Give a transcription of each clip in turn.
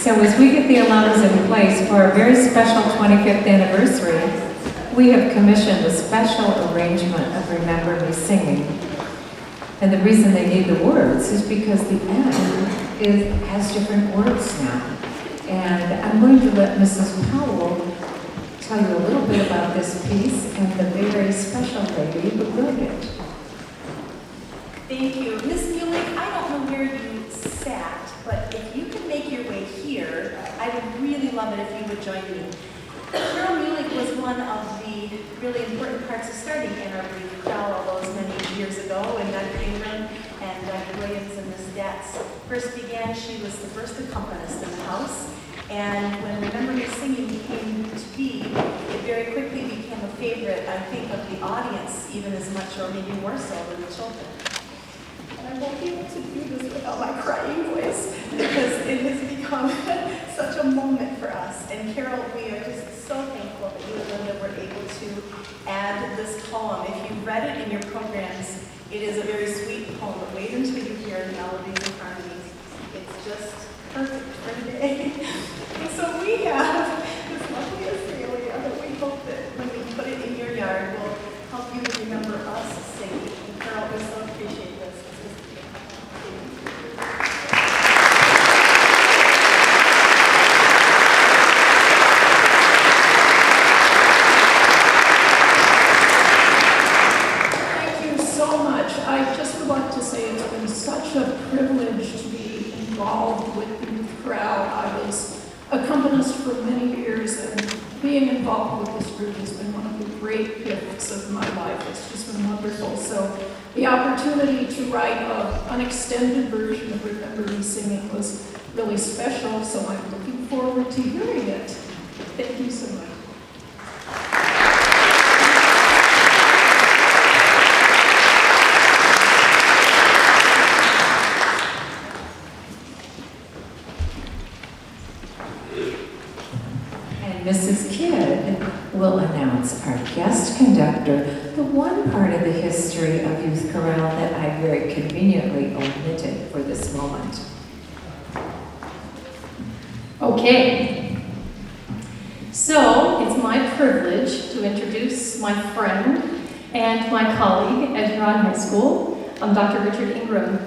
So as we get the alarms in place for our very special 25th anniversary, we have commissioned a special arrangement of Remember Me Singing. And the reason they need the words is because the end has different words now. And I'm going to let Mrs. Powell tell you a little bit about this piece and the very special lady who wrote it. Thank you. Miss Muley, I don't know where you sat, but if you could make your way here, I would really love it if you would join me. Carol Muley was one of the really important parts of starting Arbor Chorale all those many years ago when Dr. Ingram and Dr. Williams and Miss Datz first began. She was the first accompanist in the house. And when Remember Me Singing came to be, it very quickly became a favorite, I think, of the audience, even as much or maybe more so than the children. I won't be able to do this without my crying voice because it has become such a moment for us. And Carol, we are just so thankful that you and Linda were able to add this poem. If you read it in your programs, it is a very sweet poem, but wait until you hear melodies and harmonies. It's just perfect for today. And so we have this lovely azalea that we hope that when we put it in your yard will help you to remember us singing. And Carol, we so appreciate this. Such a privilege to be involved with the youth crowd. I was accompanist for many years, and being involved with this group has been one of the great gifts of my life. It's just been wonderful. So the opportunity to write an extended version of Remember Me Singing was really special, so I'm looking forward to hearing it. Thank you so much. Mrs. Kidd will announce our guest conductor, the one part of the history of Youth Chorale that I very conveniently omitted for this moment. Okay, so it's my privilege to introduce my friend and my colleague at Huron High School, Dr. Richard Ingram.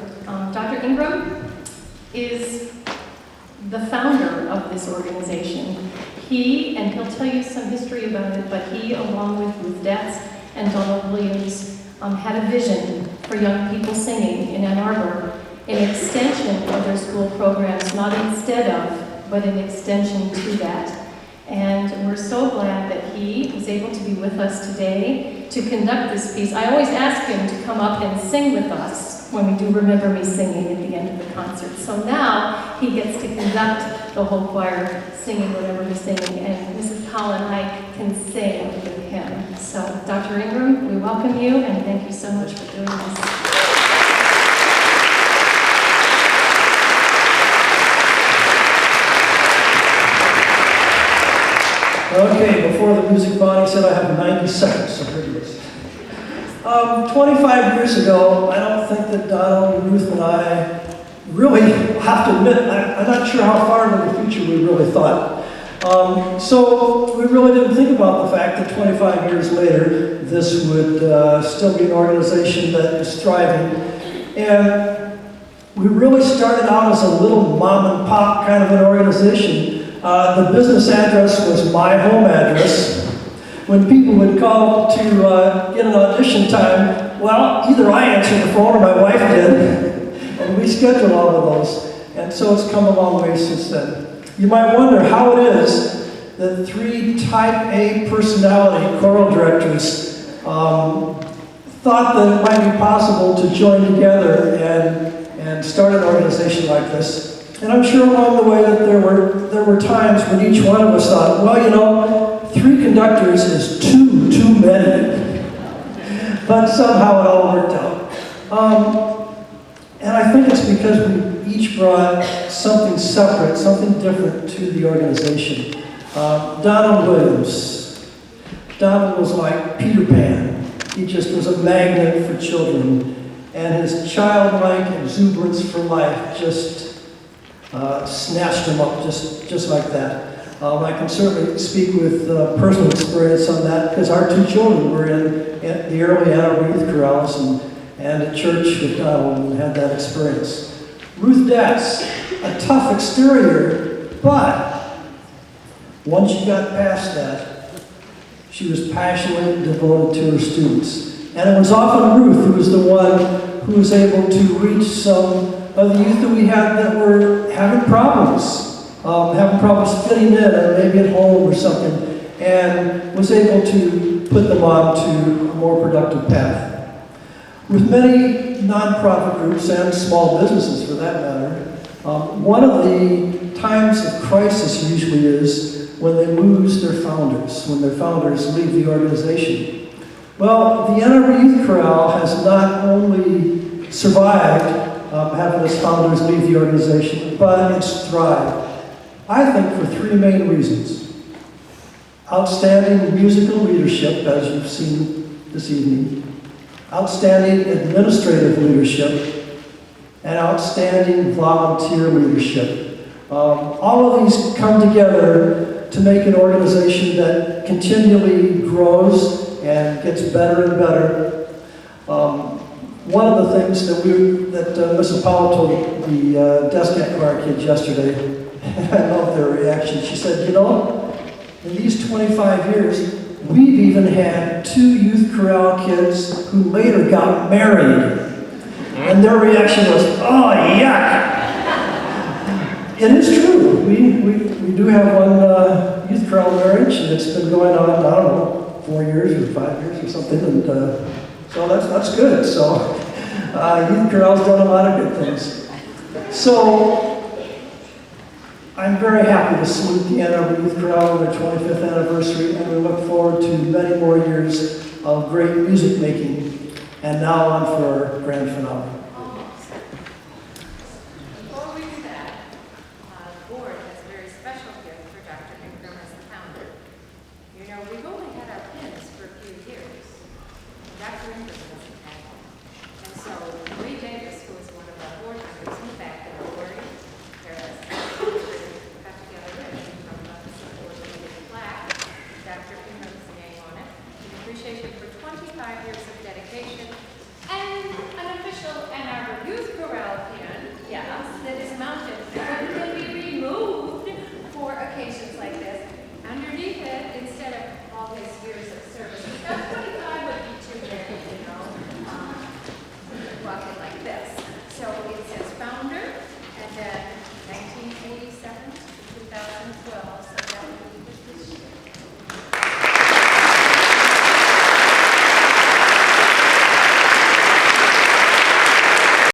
Dr. Ingram is the founder of this organization. And he'll tell you some history about it, but he, along with Ruth Datz and Donald Williams, had a vision for young people singing in Ann Arbor, an extension of their school programs, not instead of, but an extension to that. And we're so glad that he was able to be with us today to conduct this piece. I always ask him to come up and sing with us when we do Remember Me Singing at the end of the concert. So now he gets to conduct the whole choir singing whatever he's singing, and Mrs. Powell and I can sing with him. So Dr. Ingram, we welcome you, and thank you so much for doing this. Okay, before the music body said I have 90 seconds, so here it is. 25 years ago, I don't think that Donald, Ruth, and I really have to admit, I'm not sure how far into the future we really thought. So we really didn't think about the fact that 25 years later, this would still be an organization that is thriving. And we really started out as a little mom and pop kind of an organization. The business address was my home address. When people would call to get an audition time, well, either I answered the phone or my wife did, and we scheduled all of those. And so it's come a long way since then. You might wonder how it is that three type A personality choral directors thought that it might be possible to join together and start an organization like this. And I'm sure along the way that there were times when each one of us thought, well, you know, 3 conductors is too many. But somehow it all worked out. And I think it's because we each brought something separate, something different to the organization. Donald Williams. Donald was like Peter Pan. He just was a magnet for children. And his childlike exuberance for life just snatched them up just like that. I can certainly speak with personal experience on that because our two children were in the early Arbor youth chorales and at church with Donald and had that experience. Ruth Datz, a tough exterior, but once you got past that, she was passionately devoted to her students. And it was often Ruth who was the one who was able to reach some of the youth that we had that were having problems fitting in, or maybe at home or something, and was able to put them on to a more productive path. With many nonprofit groups and small businesses for that matter, one of the times of crisis usually is when they lose their founders, when their founders leave the organization. Well, the Ann Arbor Youth Chorale has not only survived having its founders leave the organization, but it's thrived. I think for three main reasons. Outstanding musical leadership, as you've seen this evening, outstanding administrative leadership, and outstanding volunteer leadership. All of these come together to make an organization that continually grows and gets better and better. One of the things that Mrs. Powell told the desk at choir kids yesterday, and I love their reaction, she said, you know, in these 25 years, we've even had 2 youth chorale kids who later got married. And their reaction was, oh, yuck! It is true. We do have one youth chorale marriage, and it's been going on, I don't know, 4 years or 5 years or something, and so that's good. So youth chorale's done a lot of good things. So I'm very happy to salute the Ann Arbor Youth Chorale on their 25th anniversary, and we look forward to many more years of great music making. And now on for our grand finale. Before we do that, the board has a very special gift for Dr. Ingram as the founder. You know, we've only had our pins for a few years. Dr. Ingram